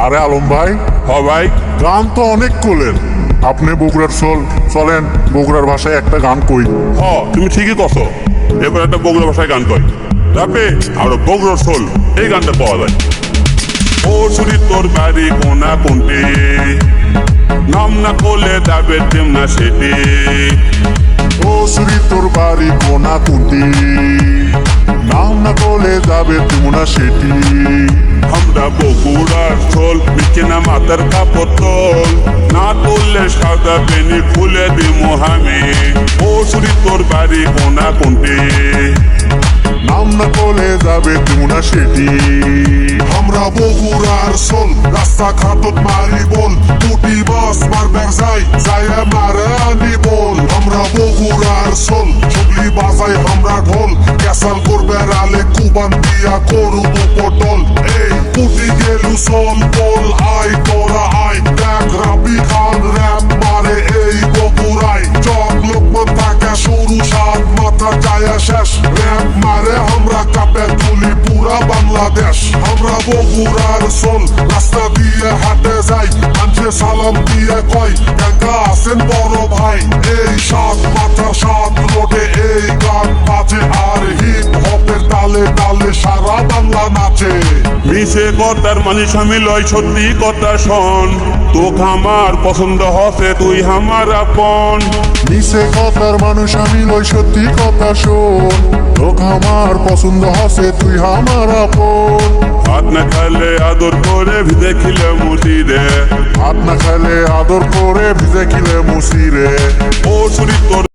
আরে আলম ভাই, ভাই। গান তো অনেক করলেন, আপনি বগুড়ার চলেন বগুড়ার ভাষায় একটা গান কই। তুমি ঠিকই কছো, এবার একটা বগুড়া ভাষায় গান কই তাপে আর বগুড়ার সোল এই গানটা পাওয়া যায়। ও ছুরি তোর বাড়ি কোনা কোনটি, নাম না করলে যাবে তেমনা সেটি। ও সুরি তোর বাড়ি কোনা কুন্তি, নাম না করলে যাবে তুমনা সেটি। আমরা বগুড়ার সোল, নিচে না মাথার কাপড় তোল, না তুললে সাদা পেনি খুলে দিমু আমি। ও ছুরি তোর বাড়ি কোনা কোনটি, নাম না করলে যাবে তুমনা সেটি। আমরা বগুড়ার সোল, রাস্তাঘাটত মারি বল, পুটি মাছ মারবার যাই মারে আনি বল। আমরা বগুড়ার সোল, চুগলি বাজাই আমরা ঢোল, ক্যাসাল করবে আলে কুবান দিয়া করু পটল। এই পুটি গেলু সোল বল, আই তোরা আই, দেখ রাবি খান র‍্যাপ মারে এই বগুড়ায়। চক লোকমান থাকে শুরু, সাত মাথা যায় শেষ, র‍্যাপ মারে আমরা কাপে তুলি পুরা বাংলাদেশ। আমরা বগুড়ার সোল, রাস্তা দিয়ে হাঁটে যাই, মানুষে সালাম দিয়ে কয় কাকা আছেন বড় ভাই। এই সাত মাথার সাত রোডে এই গান বাজে, আর হিপ হপের তালে তালে সারা বাংলা নাচে। মিশে কথার মানুষ আমি লয়, সত্যি কথা শোন, তোকে আমার পছন্দ হসে তুই আমার আপন। নিচে কথার মানুষ আমি লই, সত্যি কথা শোন, তোকে আমার পছন্দ হসে তুই আমার আপন। হাত না খাইলে আদর করে ভিজে খিলে মুসিরে, হাত না খাইলে আদর করে ভিজে খিলে মুসিরে। ও ছুরি তোর